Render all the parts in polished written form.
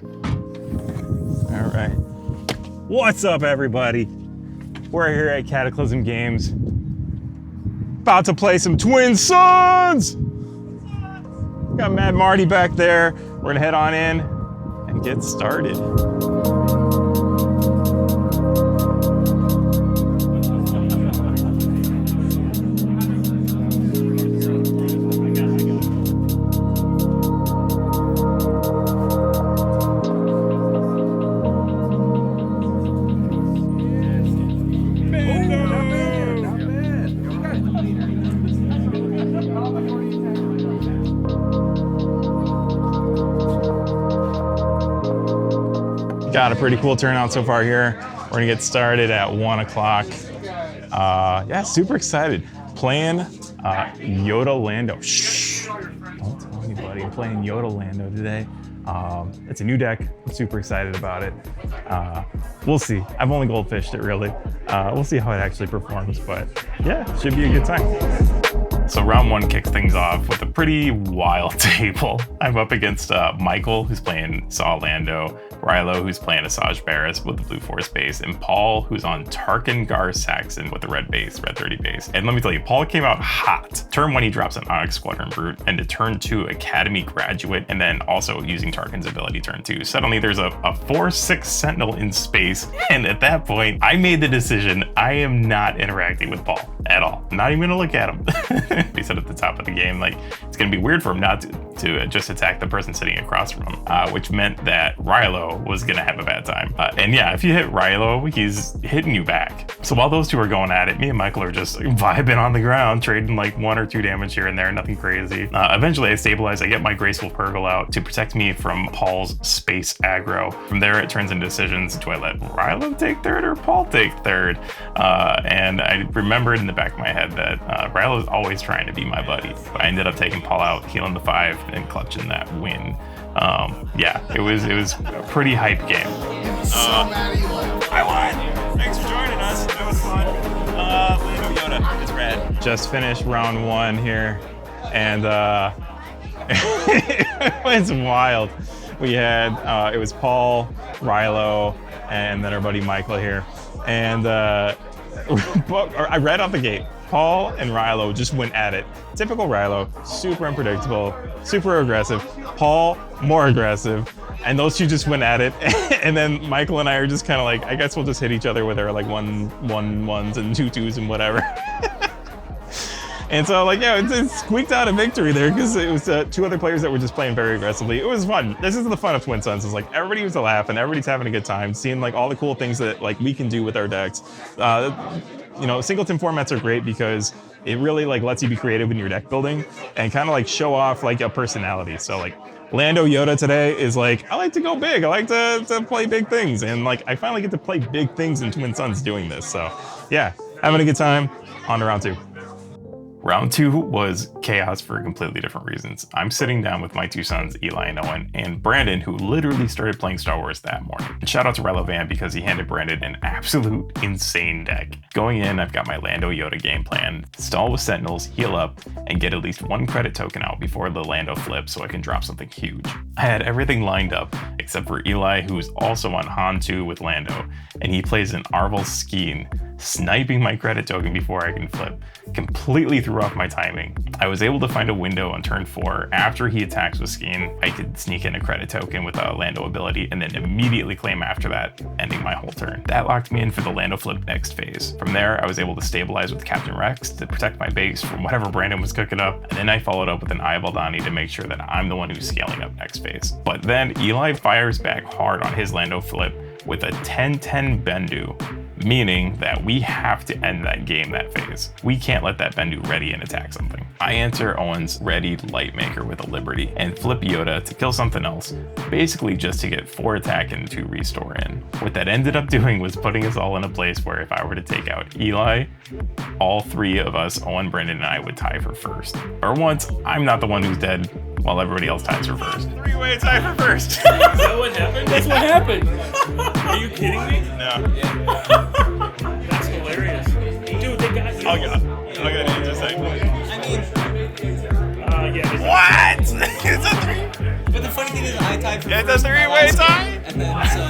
All right. What's up, everybody? We're here at Cataclysm Games. About to play some Twin Suns! Got Mad Marty back there. We're gonna head on in and get started. Got a pretty cool turnout so far here. We're gonna get started at 1 o'clock. Yeah, super excited. Playing Yoda Lando. Shh, don't tell anybody. I'm playing Yoda Lando today. It's a new deck. I'm super excited about it. We'll see. I've only goldfished it really. We'll see how it actually performs, but yeah, should be a good time. So round one kicks things off with a pretty wild table. I'm up against Michael, who's playing Saw Lando, Rilo, who's playing Asajj Barris with the blue force base, and Paul, who's on Tarkin Gar Saxon with the red base, red 30 base. And let me tell you, Paul came out hot. Turn 1, he drops an Onyx Squadron Brute, and to turn 2, Academy Graduate, and then also using Tarkin's ability turn 2. Suddenly there's a 4/6 Sentinel in space, and at that point, I made the decision I am not interacting with Paul at all. I'm not even gonna look at him. He said at the top of the game, like, it's gonna be weird for him not to just attack the person sitting across from him, which meant that Rilo was gonna have a bad time. And yeah, if you hit Rilo, he's hitting you back. So while those two are going at it, me and Michael are just vibing on the ground, trading like 1 or 2 damage here and there, nothing crazy. Eventually I stabilize, I get my Graceful Purgle out to protect me from Paul's space aggro. From there it turns into decisions, do I let Rilo take third or Paul take third? And I remembered in the back of my head that Rilo is always trying to be my buddy. But I ended up taking Paul out, healing the 5, and clutching that win. Yeah, it was a pretty hype game. I won! Thanks for joining us. It was fun. Lando Yoda, it's rad. Just finished round 1 here, and it was wild. We had, it was Paul, Rilo, and then our buddy Michael here. And I read off the gate, Paul and Rilo just went at it. Typical Rilo, super unpredictable, super aggressive. Paul, more aggressive. And those two just went at it. And then Michael and I are just kind of like, I guess we'll just hit each other with our like 1/1s and 2/2s and whatever. And so like, yeah, it squeaked out a victory there because it was 2 other players that were just playing very aggressively. It was fun. This is the fun of Twin Suns. It's like everybody was laughing, everybody's having a good time, seeing like all the cool things that like we can do with our decks. You know, singleton formats are great because it really like lets you be creative in your deck building and kind of like show off like a personality. So like Lando Yoda today is like, I like to go big. I like to play big things. And like, I finally get to play big things in Twin Suns doing this. So yeah, having a good time. On to round 2. Round 2 was chaos for completely different reasons. I'm sitting down with my 2 sons, Eli and Owen, and Brandon, who literally started playing Star Wars that morning. And shout out to Rilo Van because he handed Brandon an absolute insane deck. Going in, I've got my Lando Yoda game plan, stall with Sentinels, heal up, and get at least 1 credit token out before the Lando flip so I can drop something huge. I had everything lined up, except for Eli, who's also on Han 2 with Lando, and he plays an Arvel Skeen, sniping my credit token before I can flip. Completely threw off my timing. I was able to find a window on turn 4 after he attacks with Skeen. I could sneak in a credit token with a Lando ability and then immediately claim after that, ending my whole turn. That locked me in for the Lando flip next phase. From there, I was able to stabilize with Captain Rex to protect my base from whatever Brandon was cooking up, and then I followed up with an Eye of Aldani to make sure that I'm the one who's scaling up next phase. But then Eli fires back hard on his Lando flip with a 10-10 Bendu, meaning that we have to end that game that phase. We can't let that Bendu ready and attack something. I answer Owen's ready Lightmaker with a Liberty and flip Yoda to kill something else, basically just to get 4 attack and 2 restore in. What that ended up doing was putting us all in a place where if I were to take out Eli, all 3 of us, Owen, Brandon, and I, would tie for first. Or once, I'm not the one who's dead, while everybody else ties for first. 3-way tie for first. Is that what happened? That's what happened. Are you kidding me? No. That's hilarious. Dude, they got you. I'll get it in just a second. I mean, yeah. What? It's a 3. But the funny thing is, I tied tied for It's a first. three-way tie. And then so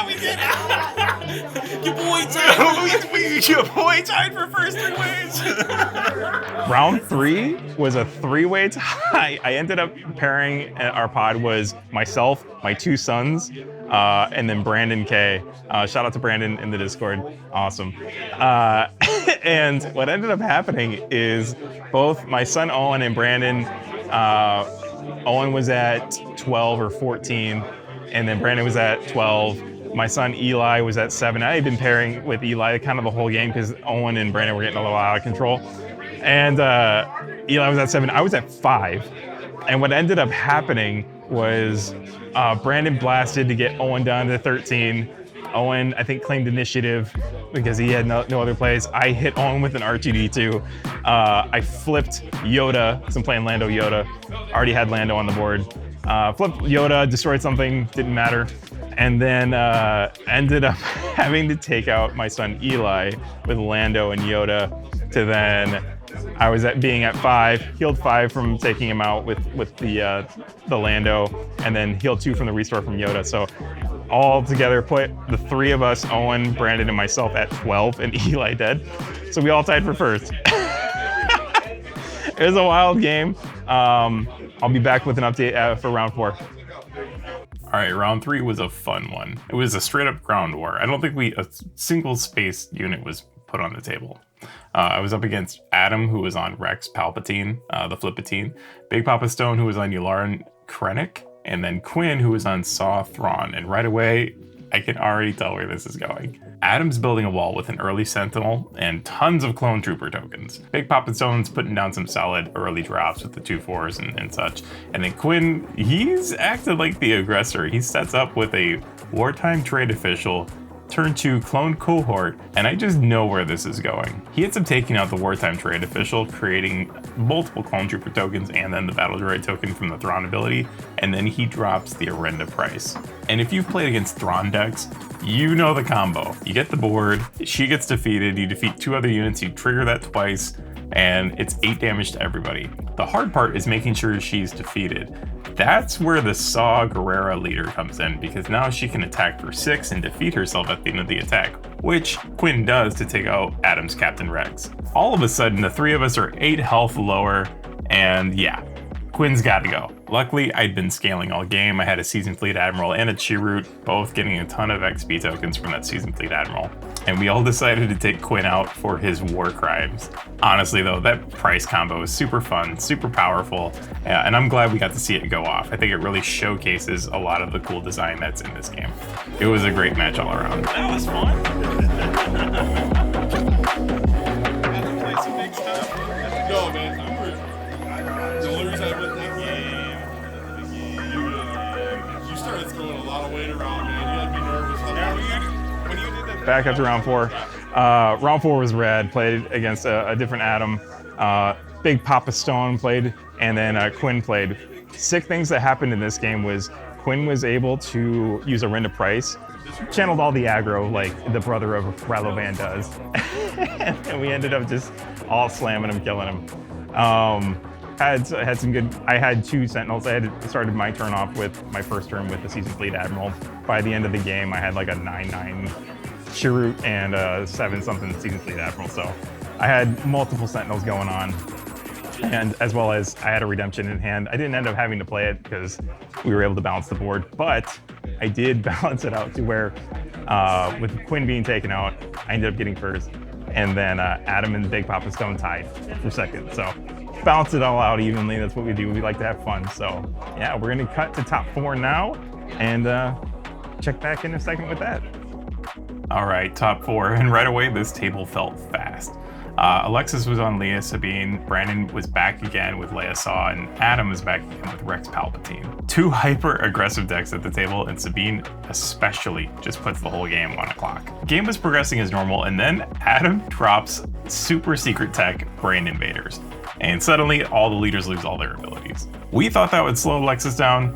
We did it. your boy tied. Your boy tied for first three ways. Round 3 was a three-way tie. I ended up pairing, our pod was myself, my 2 sons, and then Brandon K. Shout out to Brandon in the Discord. Awesome. And what ended up happening is both my son Owen and Brandon, Owen was at 12 or 14, and then Brandon was at 12. My son Eli was at 7. I had been pairing with Eli kind of the whole game because Owen and Brandon were getting a little out of control. And Eli was at 7. I was at 5. And what ended up happening was Brandon blasted to get Owen down to 13. Owen, I think, claimed initiative because he had no other plays. I hit Owen with an R2D2. I flipped Yoda, because I'm playing Lando Yoda. Already had Lando on the board. Flipped Yoda, destroyed something, didn't matter. And then ended up having to take out my son Eli with Lando and Yoda to then I was being at 5, healed 5 from taking him out with the Lando, and then healed 2 from the restore from Yoda. So all together put the 3 of us, Owen, Brandon, and myself at 12, and Eli dead. So we all tied for first. It was a wild game. I'll be back with an update for round 4. All right, round 3 was a fun one. It was a straight up ground war. I don't think a single space unit was put on the table. I was up against Adam, who was on Rex Palpatine, the Flippatine, Big Papa Stone, who was on Yularen Krennic, and then Quinn, who was on Saw Thrawn. And right away, I can already tell where this is going. Adam's building a wall with an early Sentinel and tons of Clone Trooper tokens. Big Papa Stone's putting down some solid early drops with the 2/4s and such. And then Quinn, he's acted like the aggressor. He sets up with a wartime trade official, turn 2 clone cohort, and I just know where this is going. He ends up taking out the wartime trade official, creating multiple clone trooper tokens and then the battle droid token from the Thrawn ability, and then he drops the Arenda price. And if you've played against Thrawn decks, you know the combo. You get the board, she gets defeated, you defeat 2 other units, you trigger that twice, and it's 8 damage to everybody. The hard part is making sure she's defeated. That's where the Saw Gerrera leader comes in, because now she can attack for 6 and defeat herself at the end of the attack, which Quinn does to take out Adam's Captain Rex. All of a sudden, the 3 of us are 8 health lower, and yeah, Quinn's gotta go. Luckily, I'd been scaling all game. I had a Seasoned Fleet Admiral and a Chirrut, both getting a ton of XP tokens from that Seasoned Fleet Admiral. And we all decided to take Quinn out for his war crimes. Honestly though, that price combo is super fun, super powerful, and I'm glad we got to see it go off. I think it really showcases a lot of the cool design that's in this game. It was a great match all around. That was fun. No, man, the only reason I went that game, you started throwing a lot of weight around, man. You had to be nervous. When you did that Back after round 4. Round 4 was rad. Played against a different Adam. Big Papa Stone played, and then Quinn played. Sick things that happened in this game was Quinn was able to use Arenda Price, channeled all the aggro like the brother of Ralovan does, and we ended up just all slamming him, killing him. Had some good. I had 2 Sentinels. I had started my turn off with my first turn with the Seasoned Fleet Admiral. By the end of the game, I had like a 9/9 Chirrut and a 7-something Seasoned Fleet Admiral. So I had multiple Sentinels going on, and as well as I had a Redemption in hand. I didn't end up having to play it because we were able to balance the board, but I did balance it out to where with Quinn being taken out, I ended up getting first, and then Adam and Big Papa Stone tied for second. So balance it all out evenly. That's what we do. We like to have fun. So yeah, we're gonna cut to top 4 now, and check back in a second with that. All right, top 4, and right away this table felt fast. Alexis was on Leia Sabine, Brandon was back again with Leia Saw, and Adam was back again with Rex Palpatine. 2 hyper-aggressive decks at the table, and Sabine especially just puts the whole game on a clock. Game was progressing as normal, and then Adam drops super secret tech Brain Invaders, and suddenly all the leaders lose all their abilities. We thought that would slow Alexis down.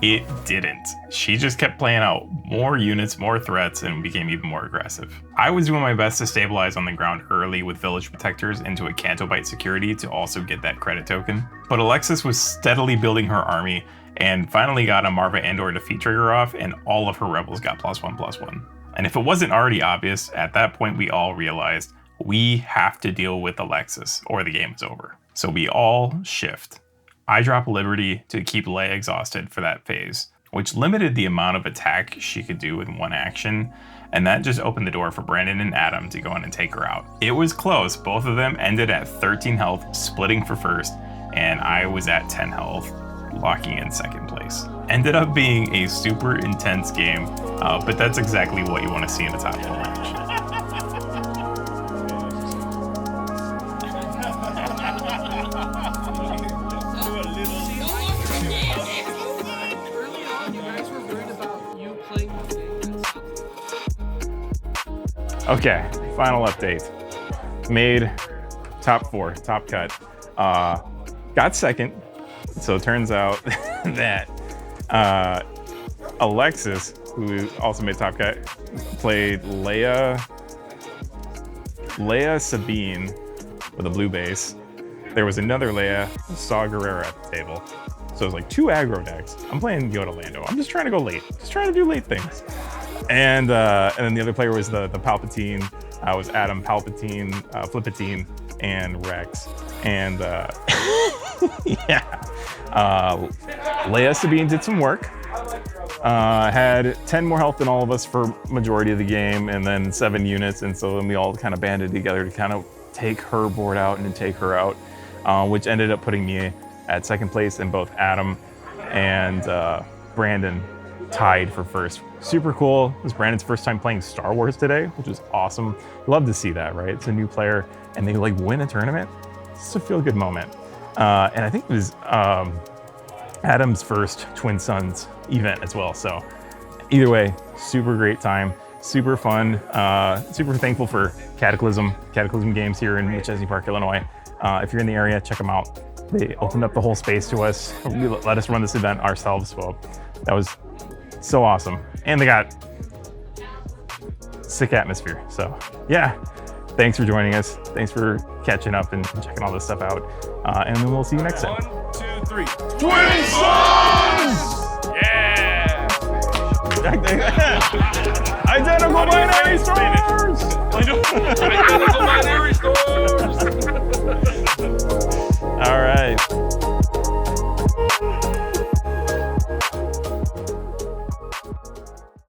It didn't. She just kept playing out more units, more threats, and became even more aggressive. I was doing my best to stabilize on the ground early with Village Protectors into a Canto Bite security to also get that credit token. But Alexis was steadily building her army, and finally got a Marva Andor defeat trigger off, and all of her rebels got +1/+1. And if it wasn't already obvious, at that point we all realized we have to deal with Alexis or the game is over. So we all shift. I drop Liberty to keep Leia exhausted for that phase, which limited the amount of attack she could do in one action, and that just opened the door for Brandon and Adam to go in and take her out. It was close. Both of them ended at 13 health, splitting for first, and I was at 10 health, locking in second place. Ended up being a super intense game, but that's exactly what you want to see in a top 4 match. Early on, you guys were worried about you playing the game. Okay, final update. Made top 4, top cut. Got second. So it turns out that Alexis, who also made top cut, played Leia Sabine with a blue base. There was another Leia, Saw Gerrera at the table. So it was like 2 aggro decks. I'm playing Yoda Lando. I'm just trying to go late. Just trying to do late things. And then the other player was the Palpatine. Was Adam Palpatine, Flipatine, and Rex. And yeah, Leia Sabine did some work. Had 10 more health than all of us for majority of the game, and then 7 units. And so then we all kind of banded together to kind of take her board out and take her out, which ended up putting me at second place, and both Adam and Brandon tied for first. Super cool. It was Brandon's first time playing Star Wars today, which was awesome. Love to see that, right? It's a new player and they like win a tournament. It's a feel-good moment. And I think it was Adam's first Twin Sons event as well. So either way, super great time, super fun, super thankful for Cataclysm Games here in Chesney Park, Illinois. If you're in the area, check them out. They opened up the whole space to us, let us run this event ourselves. So that was so awesome. And they got sick atmosphere. So yeah, thanks for joining us. Thanks for catching up and checking all this stuff out. And then we'll see you next time. 1, 2, 3. Twin Sons! Yeah! Identical binary stars! Identical binary stars!